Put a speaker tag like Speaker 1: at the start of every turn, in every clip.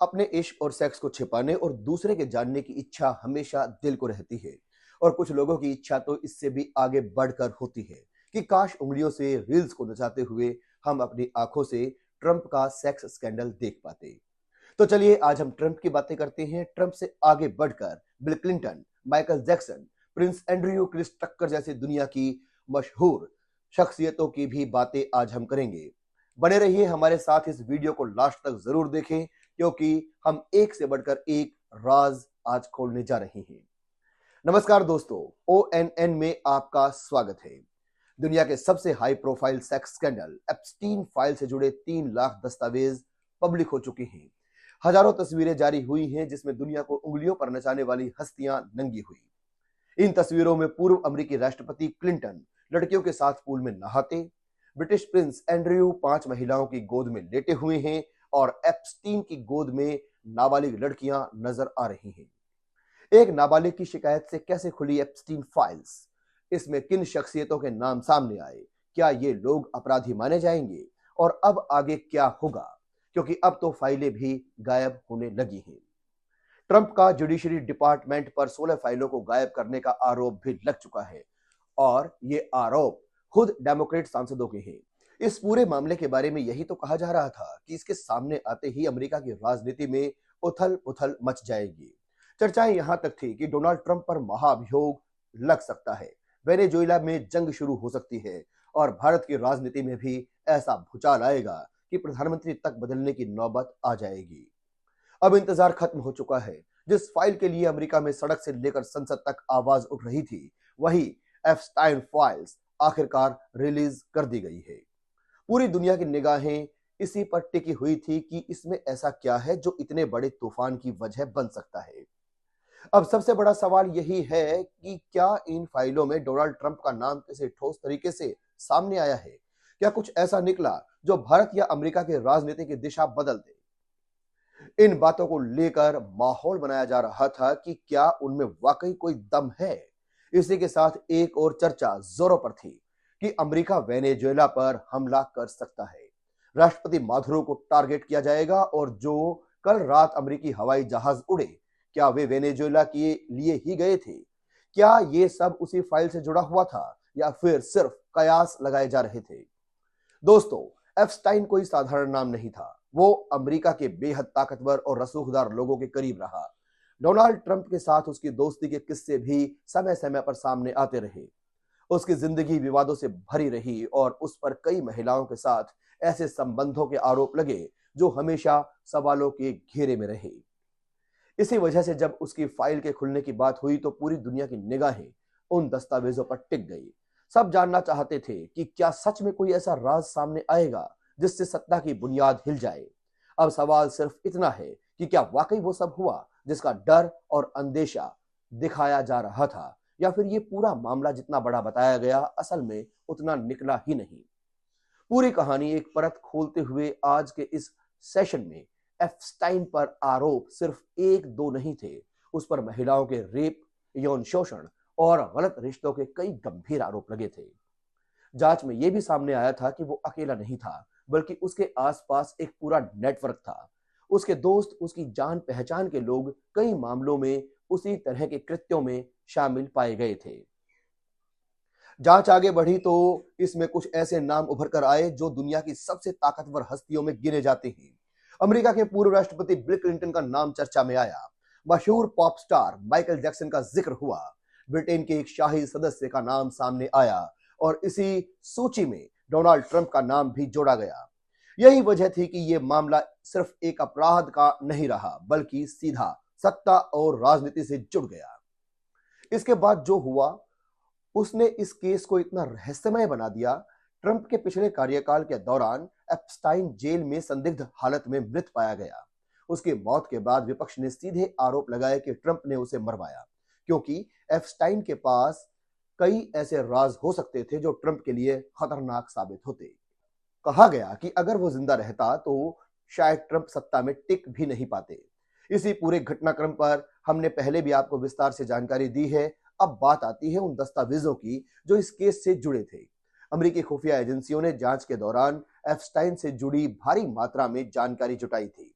Speaker 1: अपने इश्क और सेक्स को छिपाने और दूसरे के जानने की इच्छा हमेशा दिल को रहती है। और कुछ लोगों की इच्छा तो इससे भी आगे बढ़कर होती है कि काश उंगलियों से रील्स को नचाते हुए हम अपनी आंखों से ट्रंप का सेक्स स्कैंडल देख पाते। तो चलिए आज हम ट्रंप की बातें करते हैं। ट्रंप से आगे बढ़कर Bill Clinton, Michael Jackson, Prince Andrew, Chris Tucker जैसी दुनिया की मशहूर शख्सियतों की भी बातें आज हम करेंगे। बने रहिए हमारे साथ, इस वीडियो को लास्ट तक जरूर देखें क्योंकि हम एक से बढ़कर एक राज आज खोलने जा रहे हैं। नमस्कार दोस्तों, ONN में आपका स्वागत है। दुनिया के सबसे high profile sex scandal Epstein file से जुड़े 3 लाख दस्तावेज पब्लिक हो चुके हैं। हजारों तस्वीरें जारी हुई हैं जिसमें दुनिया को उंगलियों पर नचाने वाली हस्तियां नंगी हुई। इन तस्वीरों में पूर्व अमेरिकी राष्ट्रपति क्लिंटन लड़कियों के साथ पूल में नहाते, ब्रिटिश प्रिंस एंड्रयू 5 महिलाओं की गोद में लेटे हुए हैं और एप्स्टीन की गोद में नाबालिग लड़कियां नजर आ रही हैं। एक नाबालिग की शिकायत से कैसे खुली एप्स्टीन फाइल्स, इसमें किन शख्सियतों के नाम सामने आए, क्या ये लोग अपराधी माने जाएंगे और अब आगे क्या होगा, क्योंकि अब तो फाइलें भी गायब होने लगी हैं। ट्रंप का जुडिशरी डिपार्टमेंट पर 16 फाइलों को गायब करने का आरोप भी लग चुका है और ये आरोप खुद डेमोक्रेट सांसदों के हैं। इस पूरे मामले के बारे में यही तो कहा जा रहा था कि इसके सामने आते ही अमेरिका की राजनीति में उथल पुथल मच जाएगी। चर्चाएं यहां तक थी कि डोनाल्ड ट्रंप पर महाभियोग लग सकता है, वेनेजुएला में जंग शुरू हो सकती है और भारत की राजनीति में भी ऐसा भूचाल आएगा कि प्रधानमंत्री तक बदलने की नौबत आ जाएगी। अब इंतजार खत्म हो चुका है। जिस फाइल के लिए अमेरिका में सड़क से लेकर संसद तक आवाज उठ रही थी, वही एप्स्टाइन फाइल्स आखिरकार रिलीज कर दी गई है। पूरी दुनिया की निगाहें इसी पर टिकी हुई थी कि इसमें ऐसा क्या है जो इतने बड़े तूफान की वजह बन सकता है। अब सबसे बड़ा सवाल यही है कि क्या इन फाइलों में डोनाल्ड ट्रंप का नाम किसी ठोस तरीके से सामने आया है? क्या कुछ ऐसा निकला जो भारत या अमेरिका की राजनीति की दिशा बदल दे? इन बातों को लेकर माहौल बनाया जा रहा था कि क्या उनमें वाकई कोई दम है। इसी के साथ एक और चर्चा जोरों पर थी कि अमेरिका वेनेजुएला पर हमला कर सकता है। राष्ट्रपति मादुरो को टारगेट किया जाएगा और जो कल रात अमेरिकी हवाई जहाज उड़े, क्या वे वेनेजुएला के लिए ही गए थे? क्या ये सब उसी फाइल से जुड़ा हुआ था या फिर सिर्फ कयास लगाए जा रहे थे? दोस्तों, एप्स्टाइन कोई साधारण नाम नहीं था। वो अमेरिका के बेहद ताकतवर और रसूखदार लोगों के करीब रहा। डोनाल्ड ट्रंप के साथ उसकी दोस्ती के किस्से भी समय समय पर सामने आते रहे। उसकी जिंदगी विवादों से भरी रही और उस पर कई महिलाओं के साथ ऐसे संबंधों के आरोप लगे जो हमेशा सवालों के घेरे में रहे। इसी वजह से जब उसकी फाइल के खुलने की बात हुई तो पूरी दुनिया की निगाहें उन दस्तावेजों पर टिक गई। सब जानना चाहते थे कि क्या सच में कोई ऐसा राज सामने आएगा जिससे सत्ता की बुनियाद हिल जाए। अब सवाल सिर्फ इतना है कि क्या वाकई वो सब हुआ जिसका डर और अंदेशा दिखाया जा रहा था, या फिर ये पूरा मामला जितना बड़ा बताया गया असल में उतना निकला ही नहीं। पूरी कहानी एक परत खोलते हुए आज के इस सेशन में एप्स्टाइन पर आरोप सिर्फ 1-2 नहीं थे। उस पर महिलाओं के रेप, यौन शोषण और गलत रिश्तों के कई गंभीर आरोप लगे थे। जांच में यह भी सामने आया था कि वो अकेला नहीं था, बल्कि उसके आसपास एक पूरा नेटवर्क था। उसके दोस्त, उसकी जान पहचान के लोग कई मामलों में उसी तरह के कृत्यों में शामिल पाए गए थे। जांच आगे बढ़ी तो इसमें कुछ ऐसे नाम उभर कर आए जो दुनिया की सबसे ताकतवर हस्तियों में गिने जाते हैं। अमेरिका के पूर्व राष्ट्रपति बिल क्लिंटन का नाम चर्चा में आया। मशहूर पॉप स्टार माइकल जैक्सन का जिक्र हुआ। ब्रिटेन के एक शाही सदस्य का नाम सामने आया और इसी सूची में डोनाल्ड ट्रंप का नाम भी जोड़ा गया। यही वजह थी कि यह मामला सिर्फ एक अपराध का नहीं रहा, बल्कि सीधा सत्ता और राजनीति से जुड़ गया। इसके बाद जो हुआ उसने इस केस को इतना रहस्यमय बना दिया। ट्रंप के पिछले कार्यकाल के दौरान एप्स्टाइन जेल में संदिग्ध हालत में मृत पाया गया। उसकी मौत के बाद विपक्ष ने सीधे आरोप लगाया कि ट्रंप ने उसे मरवाया, क्योंकि एप्स्टाइन के पास कई ऐसे राज हो सकते थे जो ट्रंप के लिए खतरनाक साबित होते। कहा गया कि अगर वो जिंदा रहता तो शायद ट्रंप सत्ता में टिक भी नहीं पाते। इसी पूरे घटनाक्रम पर हमने पहले भी आपको विस्तार से जानकारी दी है। अब बात आती है उन दस्तावेजों की जो इस केस से जुड़े थे। अमेरिकी खुफिया एजेंसियों ने जांच के दौरान एप्स्टाइन से जुड़ी भारी मात्रा में जानकारी जुटाई थी।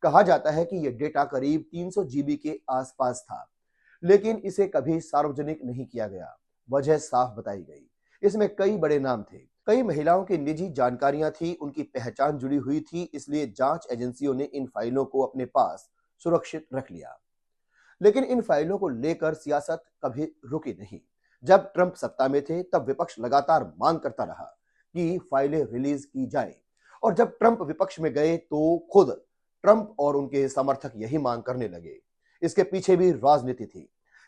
Speaker 1: कहा जाता है कि यह डेटा करीब 300 जीबी के आसपास था, लेकिन इसे कभी सार्वजनिक नहीं किया गया। वजह साफ बताई गई। इसमें कई बड़े नाम थे, कई महिलाओं की निजी जानकारियां थी, उनकी पहचान जुड़ी हुई थी, इसलिए जांच एजेंसियों ने इन फाइलों को अपने पास सुरक्षित रख लिया। लेकिन इन फाइलों को लेकर सियासत कभी रुकी नहीं। जब ट्रंप सत्ता में थे तब विपक्ष लगातार मांग करता रहा कि फाइलें रिलीज की जाएं, और जब ट्रंप विपक्ष में गए तो खुद ट्रंप और उनके समर्थक यही मांग करने लगे। इसके पीछे भी राजनीति थी,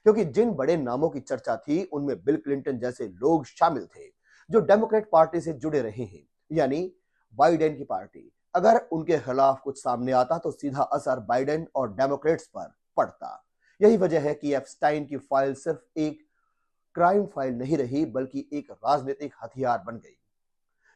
Speaker 1: क्योंकि जिन बड़े नामों की चर्चा थी उनमें बिल क्लिंटन जैसे लोग शामिल थे जो डेमोक्रेट पार्टी से जुड़े रहे हैं, यानी बाइडेन की पार्टी। अगर उनके खिलाफ कुछ सामने आता तो सीधा असर बाइडेन और डेमोक्रेट्स पर पड़ता। यही वजह है कि एप्स्टाइन की फाइल सिर्फ एक क्राइम फाइल नहीं रही, बल्कि एक राजनीतिक हथियार बन गई,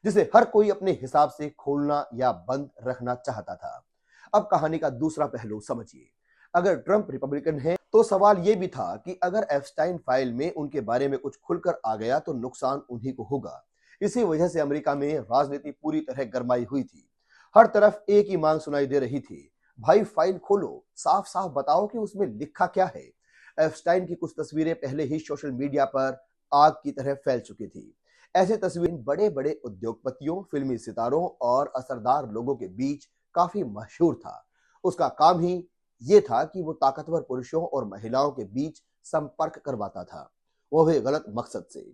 Speaker 1: जिसे हर कोई अपने हिसाब से खोलना या बंद रखना चाहता था। अब कहानी का दूसरा पहलू समझिए। अगर ट्रंप रिपब्लिकन है तो सवाल यह भी था कि अगर एप्स्टाइन फाइल में उनके बारे में कुछ खुलकर आ गया तो नुकसान उन्हीं को होगा। इसी वजह से अमेरिका में राजनीति पूरी तरह गरमाई हुई थी। हर तरफ एक ही मांग सुनाई दे रही थी, भाई फाइल खोलो, साफ साफ बताओ कि उसमें लिखा क्या है। एप्स्टाइन की कुछ तस्वीरें पहले ही सोशल मीडिया पर आग की तरह फैल चुकी थी। ऐसी तस्वीरें बड़े बड़े उद्योगपतियों, फिल्मी सितारों और असरदार लोगों के बीच काफी मशहूर था। उसका काम ही ये था कि वो ताकतवर पुरुषों और महिलाओं के बीच संपर्क करवाता था, वो भी गलत मकसद से।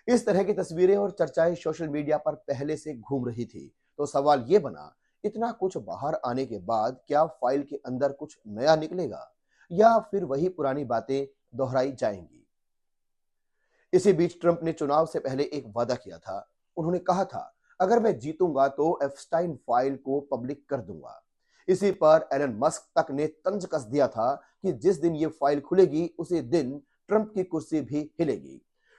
Speaker 1: इस तरह की तस्वीरें और चर्चाएं सोशल मीडिया पर पहले से घूम रही थी, तो सवाल ये बना, इतना कुछ बाहर आने के बाद क्या फाइल के अंदर कुछ नया निकलेगा या फिर वही पुरानी बातें दोहराई जाएंगी। इसी बीच ट्रंप ने चुनाव से पहले एक वादा किया था। उन्होंने कहा था, अगर मैं जीतूंगा तो एप्स्टाइन फाइल को पब्लिक कर दूंगा। इसी पर एलन मस्क तक ने तंज कस दिया था कि जिस दिन ये फाइल खुलेगी उसी दिन ट्रंप की कुर्सी भी हिलेगी।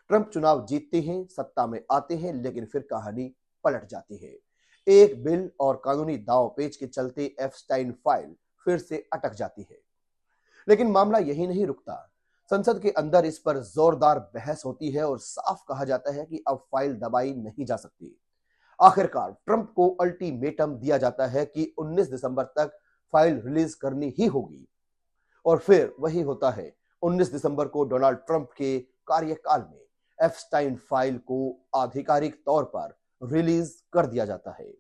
Speaker 1: ट्रंप चुनाव जीतते हैं, सत्ता में आते हैं, लेकिन फिर कहानी पलट जाती है। एक बिल और कानूनी दांव-पेच के चलते एप्स्टाइन फाइल फिर से अटक जाती है। लेकिन मामला यही नहीं रुकता। संसद के अंदर इस पर जोरदार बहस होती है और साफ कहा जाता है कि अब फाइल दबाई नहीं जा सकती। आखिरकार ट्रंप को अल्टीमेटम दिया जाता है कि 19 दिसंबर तक फाइल रिलीज करनी ही होगी, और फिर वही होता है। 19 दिसंबर को डोनाल्ड ट्रंप के कार्यकाल में एप्स्टाइन फाइल को आधिकारिक तौर पर रिलीज कर दिया जाता है।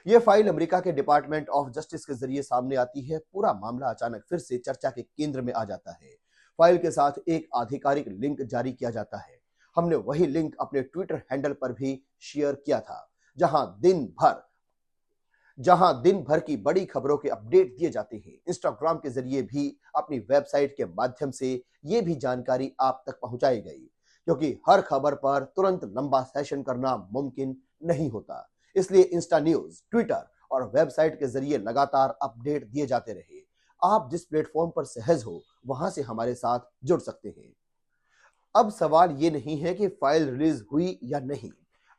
Speaker 1: यह फाइल अमेरिका के डिपार्टमेंट ऑफ जस्टिस के जरिए सामने आती है। पूरा मामला अचानक फिर से चर्चा के केंद्र में आ जाता है। फाइल के साथ एक आधिकारिक लिंक जारी किया जाता है। हमने वही लिंक अपने ट्विटर हैंडल पर भी शेयर किया था, जहां दिन भर की बड़ी खबरों के अपडेट दिए जाते हैं। इंस्टाग्राम के जरिए भी अपनी वेबसाइट के माध्यम से यह भी जानकारी आप तक पहुंचाई गई, क्योंकि हर खबर पर तुरंत लंबा सेशन करना मुमकिन नहीं होता। इसलिए इंस्टा न्यूज, ट्विटर और वेबसाइट के जरिए लगातार अपडेट दिए जाते रहे। आप जिस प्लेटफॉर्म पर सहज हो वहां से हमारे साथ जुड़ सकते हैं। अब सवाल ये नहीं है कि फाइल रिलीज हुई या नहीं।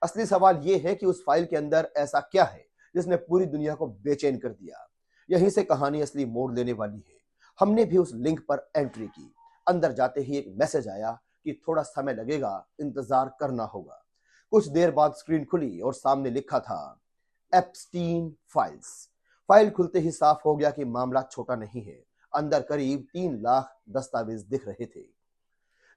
Speaker 1: असली सवाल ये है कि उस फाइल के अंदर ऐसा क्या है जिसने पूरी दुनिया को बेचैन कर दिया। यहीं से कहानी असली मोड़ लेने वाली है। हमने भी उस लिंक पर एंट्री की। अंदर जाते ही एक मैसेज आया कि थोड़ा समय लगेगा, इंतजार करना होगा। कुछ देर बाद स्क्रीन खुली और सामने लिखा था एप्स्टीन फाइल्स। फाइल खुलते ही साफ हो गया कि मामला छोटा नहीं है। अंदर करीब 3 लाख दस्तावेज दिख रहे थे।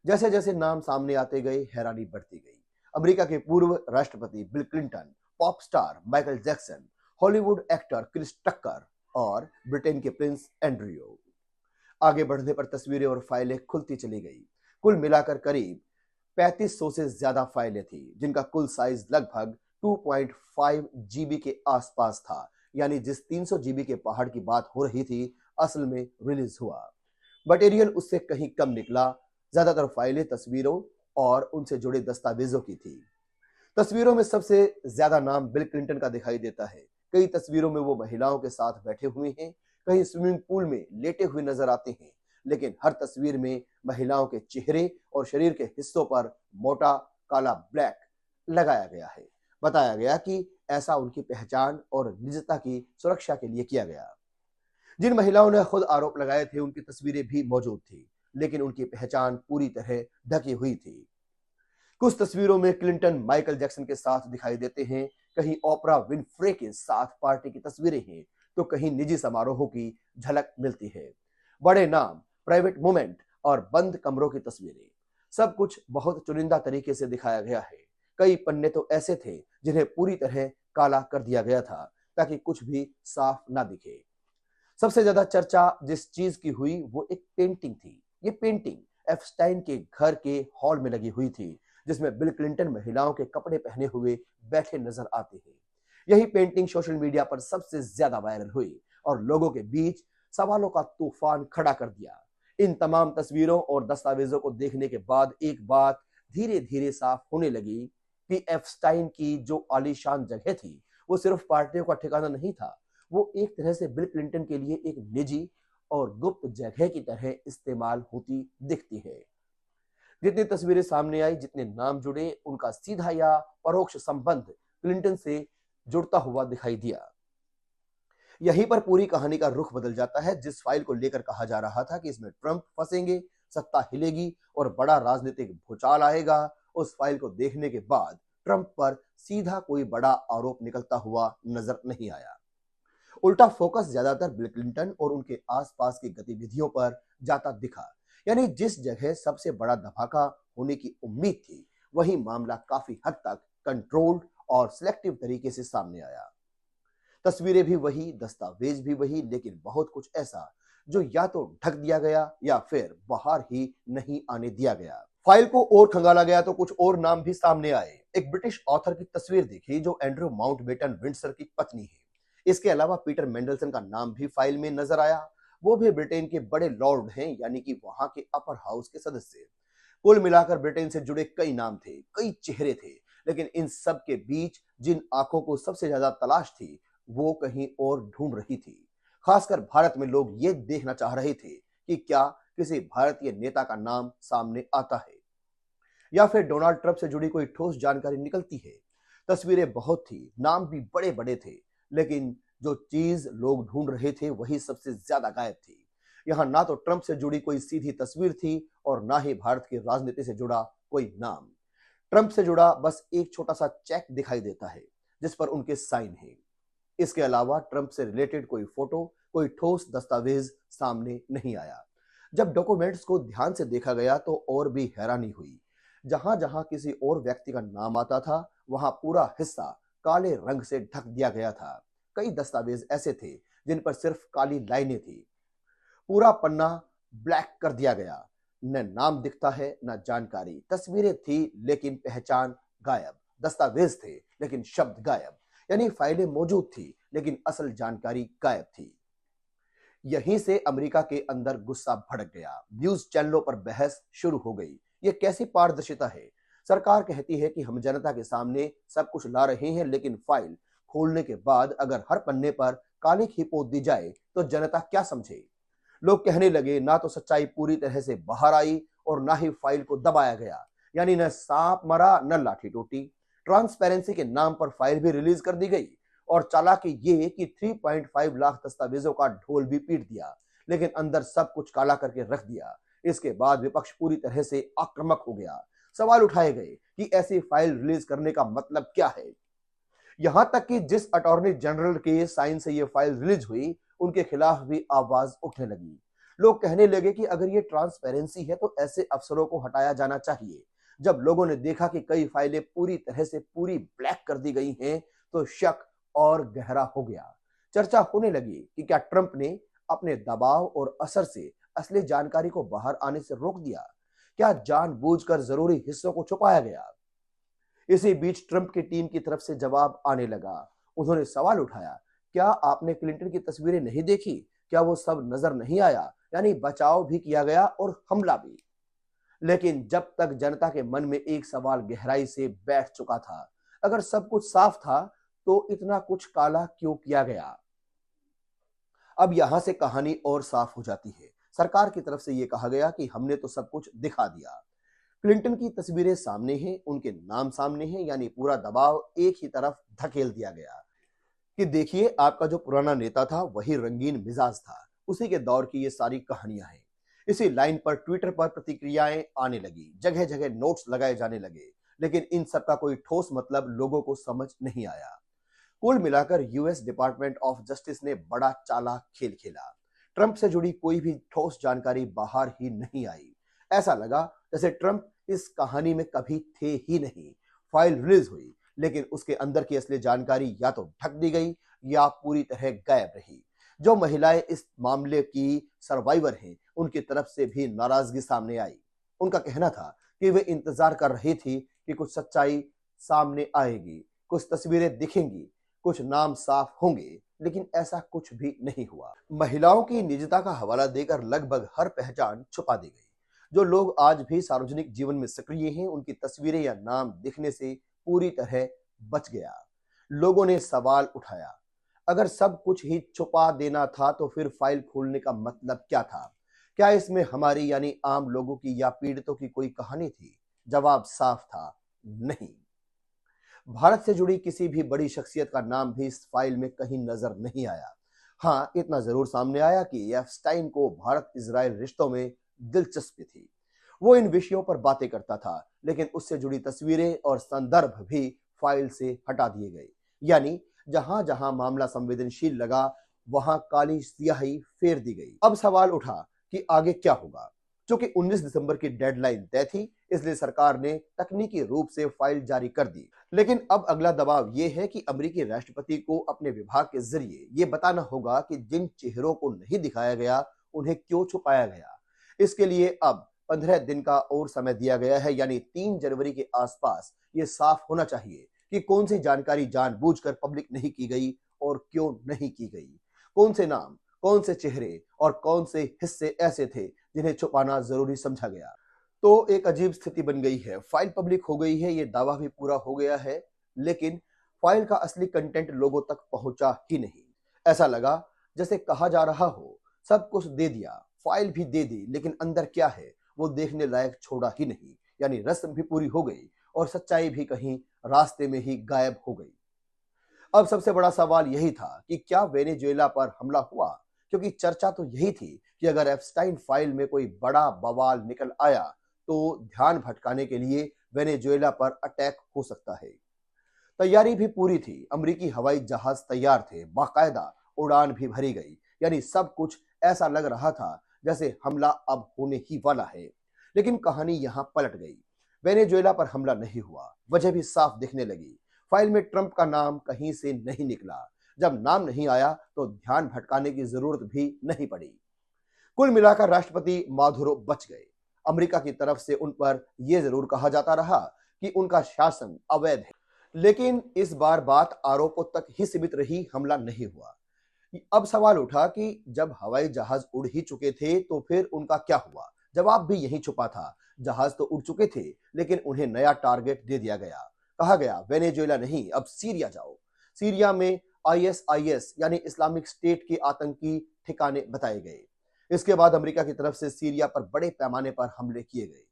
Speaker 1: जैसे जैसे नाम सामने आते गए हैरानी बढ़ती गई। अमेरिका के पूर्व राष्ट्रपति Bill Clinton, pop star Michael Jackson, Hollywood actor Chris Tucker और ब्रिटेन के प्रिंस एंड्रयू। आगे बढ़ने पर तस्वीरें और फाइलें खुलती चली गई। कुल मिलाकर करीब 3500 से ज्यादा फाइलें थी, जिनका कुल साइज लगभग 2.5 जीबी के आसपास था। यानी जिस 300 जीबी के पहाड़ की बात हो रही थी, असल में रिलीज हुआ मटेरियल उससे कहीं कम निकला। ज्यादातर फाइलें तस्वीरों और उनसे जुड़े दस्तावेजों की थी। तस्वीरों में सबसे ज्यादा नाम बिल क्लिंटन का दिखाई देता है। कई तस्वीरों में वो महिलाओं के साथ बैठे हुए हैं, कहीं स्विमिंग पूल में लेटे हुए नजर आते हैं, लेकिन हर तस्वीर में महिलाओं के चेहरे और शरीर के हिस्सों पर मोटा काला ब्लैक लगाया गया है। बताया गया कि ऐसा उनकी पहचान और निजता की सुरक्षा के लिए किया गया। जिन महिलाओं ने खुद आरोप लगाए थे उनकी तस्वीरें भी मौजूद थी, लेकिन उनकी पहचान पूरी तरह ढकी हुई थी। कुछ तस्वीरों में क्लिंटन माइकल जैक्सन के साथ दिखाई देते हैं, कहीं ओपरा विनफ्रे के साथ पार्टी की तस्वीरें हैं, तो कहीं निजी समारोहों की झलक मिलती है। बड़े नाम, प्राइवेट मोमेंट और बंद कमरों की तस्वीरें, सब कुछ बहुत चुनिंदा तरीके से दिखाया गया है। कई पन्ने तो ऐसे थे जिन्हें पूरी तरह काला कर दिया गया था ताकि कुछ भी साफ ना दिखे। सबसे ज्यादा चर्चा जिस चीज की हुई वो एक पेंटिंग थी। ये पेंटिंग एफस्टाइन के घर के हॉल में लगी हुई थी, जिसमें बिल क्लिंटन महिलाओं के कपड़े पहने हुए बैठे नजर आते हैं। यही पेंटिंग सोशल मीडिया पर सबसे ज्यादा वायरल हुई और लोगों के बीच सवालों का तूफान खड़ा कर दिया। इन तमाम तस्वीरों और दस्तावेजों को देखने के बाद एक बात धीरे धीरे साफ होने लगी कि एफस्टाइन की जो आलीशान जगह थी वो सिर्फ पार्टियों का ठिकाना नहीं था, वो एक तरह से बिल क्लिंटन के लिए एक निजी और गुप्त जगह की तरह इस्तेमाल होती दिखती है। जितनी तस्वीरें सामने आई, जितने नाम जुड़े, उनका सीधा या परोक्ष संबंध क्लिंटन से जुड़ता हुआ दिखाई दिया। यहीं पर पूरी कहानी का रुख बदल जाता है। जिस फाइल को लेकर कहा जा रहा था कि इसमें ट्रंप फंसेंगे, सत्ता हिलेगी और बड़ा राजनीतिक भूचाल आएगा, उस फाइल को देखने के बाद ट्रंप पर सीधा कोई बड़ा आरोप निकलता हुआ नजर नहीं आया। उल्टा फोकस ज्यादातर बिल क्लिंटन और उनके आसपास की गतिविधियों पर जाता दिखा। यानी जिस जगह सबसे बड़ा धमाका होने की उम्मीद थी, वही मामला काफी हद तक कंट्रोल्ड और सिलेक्टिव तरीके से सामने आया। तस्वीरें भी वही, दस्तावेज भी वही, लेकिन बहुत कुछ ऐसा जो या तो ढक दिया गया या फिर बाहर ही नहीं आने दिया गया। फाइल को और खंगाला गया तो कुछ और नाम भी सामने आए। एक ब्रिटिश ऑथर की तस्वीर दिखी जो एंड्रू माउंटबेटन विंडसर की पत्नी है। इसके अलावा पीटर मेंडलसन का नाम भी फाइल में नजर आया। वो भी ब्रिटेन के बड़े लॉर्ड हैं, यानी कि वहां के अपर हाउस के सदस्य। कुल मिलाकर ब्रिटेन से जुड़े कई नाम थे, कई चेहरे थे, लेकिन इन सब के बीच जिन आंखों को सबसे ज्यादा तलाश थी वो कहीं और ढूंढ रही थी। खासकर भारत में लोग ये देखना चाह रहे थे कि क्या किसी भारतीय नेता का नाम सामने आता है या फिर डोनाल्ड ट्रंप से जुड़ी कोई ठोस जानकारी निकलती है। तस्वीरें बहुत थी, नाम भी बड़े बड़े थे, लेकिन जो चीज लोग ढूंढ रहे थे वही सबसे ज्यादा गायब थी। यहां ना तो ट्रंप से जुड़ी कोई सीधी तस्वीर थी और ना ही भारत की राजनीति से जुड़ा कोई नाम। ट्रंप से जुड़ा बस एक छोटा सा चेक दिखाई देता है जिस पर उनके साइन है। इसके अलावा ट्रंप से रिलेटेड कोई फोटो, कोई ठोस दस्तावेज सामने नहीं आया। जब डॉक्यूमेंट्स को ध्यान से देखा गया तो और भी हैरानी हुई। जहां जहां किसी और व्यक्ति का नाम आता था वहां पूरा हिस्सा काले रंग से ढक दिया गया था। कई दस्तावेज ऐसे थे जिन पर सिर्फ काली लाइनें थी। पूरा पन्ना ब्लैक कर दिया गया। न नाम दिखता है न जानकारी। तस्वीरें थी लेकिन पहचान गायब। दस्तावेज थे लेकिन शब्द गायब। यानी फाइलें मौजूद थी लेकिन असल जानकारी गायब थी। यहीं से अमेरिका के अंदर गुस्सा भड़क गया। न्यूज चैनलों पर बहस शुरू हो गई। ये कैसी पारदर्शिता है? सरकार कहती है कि हम जनता के सामने सब कुछ ला रहे हैं, लेकिन फाइल खोलने के बाद अगर हर पन्ने पर काली खी पोत दी जाए तो जनता क्या समझे? लोग कहने लगे ना तो सच्चाई पूरी तरह से बाहर आई और ना ही फाइल को दबाया गया। यानी न सांप मरा न लाठी टूटी। ट्रांसपेरेंसी के नाम पर फाइल भी रिलीज कर दी गई और चालाकी ये कि 3.5 लाख दस्तावेजों का ढोल भी पीट दिया, लेकिन अंदर सब कुछ काला करके रख दिया। इसके बाद विपक्ष पूरी तरह से आक्रामक हो गया। सवाल उठाए गए कि ऐसी फाइल रिलीज करने का मतलब क्या है। यहां तक कि जिस अटॉर्नी जनरल के साइन से यह फाइल रिलीज हुई उनके खिलाफ भी आवाज उठने लगी। लोग कहने लगे कि अगर ये ट्रांसपेरेंसी है तो ऐसे अफसरों को हटाया जाना चाहिए। जब लोगों ने देखा कि कई फाइलें पूरी तरह से पूरी ब्लैक कर दी गई हैं तो शक और गहरा हो गया। चर्चा होने लगी कि क्या ट्रंप ने अपने दबाव और असर से असली जानकारी को बाहर आने से रोक दिया? क्या जानबूझकर जरूरी हिस्सों को छुपाया गया? इसी बीच ट्रंप की टीम की तरफ से जवाब आने लगा। उन्होंने सवाल उठाया, क्या आपने क्लिंटन की तस्वीरें नहीं देखी? क्या वो सब नजर नहीं आया? यानी बचाव भी किया गया और हमला भी। लेकिन जब तक जनता के मन में एक सवाल गहराई से बैठ चुका था, अगर सब कुछ साफ था तो इतना कुछ काला क्यों किया गया? अब यहां से कहानी और साफ हो जाती है। सरकार की तरफ से यह कहा गया कि हमने तो सब कुछ दिखा दिया। क्लिंटन की तस्वीरें सामने हैं, उनके नाम सामने हैं, यानी पूरा दबाव एक ही तरफ धकेल दिया गया कि देखिए आपका जो पुराना नेता था वही रंगीन मिजाज था। उसी के दौर की ये सारी कहानियां हैं। इसी लाइन पर ट्विटर पर प्रतिक्रियाएं आने लगी, जगह जगह नोट्स लगाए जाने लगे, लेकिन इन सब का कोई ठोस मतलब लोगों को समझ नहीं आया। कुल मिलाकर यूएस डिपार्टमेंट ऑफ जस्टिस ने बड़ा चालाक खेल खेला। ट्रंप से जुड़ी कोई भी ठोस जानकारी बाहर ही नहीं आई। ऐसा लगा जैसे ट्रंप इस कहानी में कभी थे ही नहीं। फाइल रिलीज हुई, लेकिन उसके अंदर की असली जानकारी या तो ढक दी गई या पूरी तरह गायब रही। जो महिलाएं इस मामले की सर्वाइवर हैं, उनकी तरफ से भी नाराजगी सामने आई। उनका कहना था कि वे इंतजार कर रही थी कि कुछ सच्चाई सामने आएगी, कुछ तस्वीरें दिखेंगी, कुछ नाम साफ होंगे, लेकिन ऐसा कुछ भी नहीं हुआ। महिलाओं की निजता का हवाला देकर लगभग हर पहचान छुपा दी गई। जो लोग आज भी सार्वजनिक जीवन में सक्रिय हैं, उनकी तस्वीरें या नाम दिखने से पूरी तरह बच गया। लोगों ने सवाल उठाया, अगर सब कुछ ही छुपा देना था तो फिर फाइल खोलने का मतलब क्या था? क्या इसमें हमारी यानी आम लोगों की या पीड़ितों की कोई कहानी थी? जवाब साफ था, नहीं। भारत से जुड़ी किसी भी बड़ी शख्सियत का नाम भी इस फाइल में कहीं नजर नहीं आया। हाँ, इतना जरूर सामने आया कि एप्स्टाइन को भारत इजराइल रिश्तों में दिलचस्पी थी। वो इन विषयों पर बातें करता था, लेकिन उससे जुड़ी तस्वीरें और संदर्भ भी फाइल से हटा दिए गए। यानी जहां जहां मामला संवेदनशील लगा, वहां काली स्याही फेर दी गई। अब सवाल उठा कि आगे क्या होगा। चूंकि 19 दिसंबर की डेडलाइन तय थी, इसलिए सरकार ने तकनीकी रूप से फाइल जारी कर दी। लेकिन अब अगला दबाव यह है कि अमेरिकी राष्ट्रपति को अपने विभाग के जरिए यह बताना होगा कि जिन चेहरों को नहीं दिखाया गया, उन्हें क्यों छुपाया गया। इसके लिए अब 15 दिन का और समय दिया गया है, यानी 3 जनवरी के आसपास ये साफ होना चाहिए कि कौन सी जानकारी जानबूझकर पब्लिक नहीं की गई और क्यों नहीं की गई। कौन से नाम, कौन से चेहरे और कौन से हिस्से ऐसे थे जिन्हें छुपाना जरूरी समझा गया। तो एक अजीब स्थिति बन गई है। फाइल पब्लिक हो गई है, ये दावा भी पूरा हो गया है, लेकिन फाइल का असली कंटेंट लोगों तक पहुंचा ही नहीं। ऐसा लगा जैसे कहा जा रहा हो, सब कुछ दे दिया, फाइल भी दे दी, लेकिन अंदर क्या है वो देखने लायक छोड़ा ही नहीं। यानी रस्म भी पूरी हो गई और सच्चाई भी कहीं रास्ते में ही गायब हो गई। अब सबसे बड़ा सवाल यही था कि क्या वेनेजुएला पर हमला हुआ, क्योंकि चर्चा तो यही थी कि अगर एप्स्टाइन फाइल में कोई बड़ा बवाल निकल आया तो ध्यान भटकाने के लिए वेनेजुएला पर अटैक हो सकता है। तैयारी भी पूरी थी, अमेरिकी हवाई जहाज तैयार थे, बाकायदा उड़ान भी भरी गई। यानी सब कुछ ऐसा लग रहा था जैसे हमला अब होने ही वाला है। लेकिन कहानी यहां पलट गई। वेनेजुएला पर हमला नहीं हुआ, वजह भी साफ दिखने लगी। फाइल में ट्रंप का नाम कहीं से नहीं निकला। जब नाम नहीं आया तो ध्यान भटकाने की जरूरत भी नहीं पड़ी। कुल मिलाकर राष्ट्रपति माधुरो बच गए। अमेरिका की तरफ से उन पर यह जरूर कहा जाता रहा कि उनका शासन अवैध है, लेकिन इस बार बात आरोपों तक ही सीमित रही, हमला नहीं हुआ। अब सवाल उठा कि जब हवाई जहाज उड़ ही चुके थे तो फिर उनका क्या हुआ। जवाब भी यही छुपा था। जहाज तो उड़ चुके थे, लेकिन उन्हें नया टारगेट दे दिया गया। कहा गया वेनेजुएला नहीं, अब सीरिया जाओ। सीरिया में आईएसआईएस यानी इस्लामिक स्टेट के आतंकी ठिकाने बताए गए। इसके बाद अमेरिका की तरफ से सीरिया पर बड़े पैमाने पर हमले किए गए।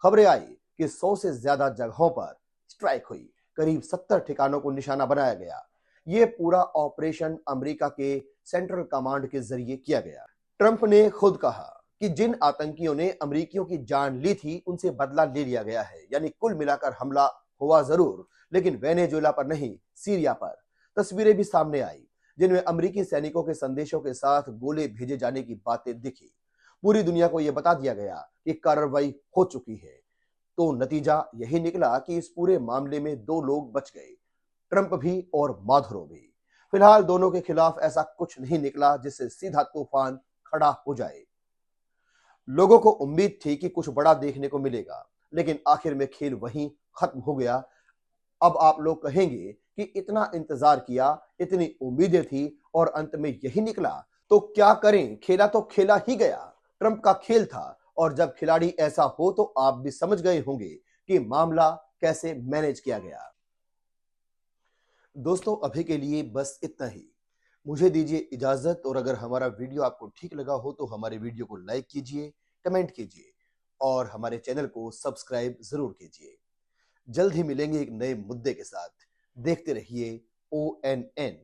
Speaker 1: खबरें आई कि 100 से ज्यादा जगहों पर स्ट्राइक हुई, करीब 70 ठिकानों को निशाना बनाया गया। ये पूरा ऑपरेशन अमेरिका के सेंट्रल कमांड के जरिए किया गया। ट्रंप ने खुद कहा कि जिन आतंकियों ने अमेरिकियों की जान ली थी, उनसे बदला ले लिया गया है। यानी कुल मिलाकर हमला हुआ जरूर, लेकिन वेनेजुएला पर नहीं, सीरिया पर। तस्वीरें भी सामने आई जिनमें अमेरिकी सैनिकों के संदेशों के साथ गोले भेजे जाने की बातें दिखी। पूरी दुनिया को यह बता दिया गया कि कार्रवाई हो चुकी है। तो नतीजा यही निकला कि इस पूरे मामले में 2 लोग बच गए, ट्रंप भी और माधुरो भी। फिलहाल दोनों के खिलाफ ऐसा कुछ नहीं निकला जिससे सीधा तूफान खड़ा हो जाए। लोगों को उम्मीद थी कि कुछ बड़ा देखने को मिलेगा, लेकिन आखिर में खेल वहीं खत्म हो गया। अब आप लोग कहेंगे कि इतना इंतजार किया, इतनी उम्मीदें थी और अंत में यही निकला, तो क्या करें, खेला तो खेला ही गया। ट्रंप का खेल था और जब खिलाड़ी ऐसा हो तो आप भी समझ गए होंगे कि मामला कैसे मैनेज किया गया। दोस्तों, अभी के लिए बस इतना ही। मुझे दीजिए इजाजत, और अगर हमारा वीडियो आपको ठीक लगा हो तो हमारे वीडियो को लाइक कीजिए, कमेंट कीजिए और हमारे चैनल को सब्सक्राइब जरूर कीजिए। जल्द ही मिलेंगे एक नए मुद्दे के साथ। देखते रहिए ONN।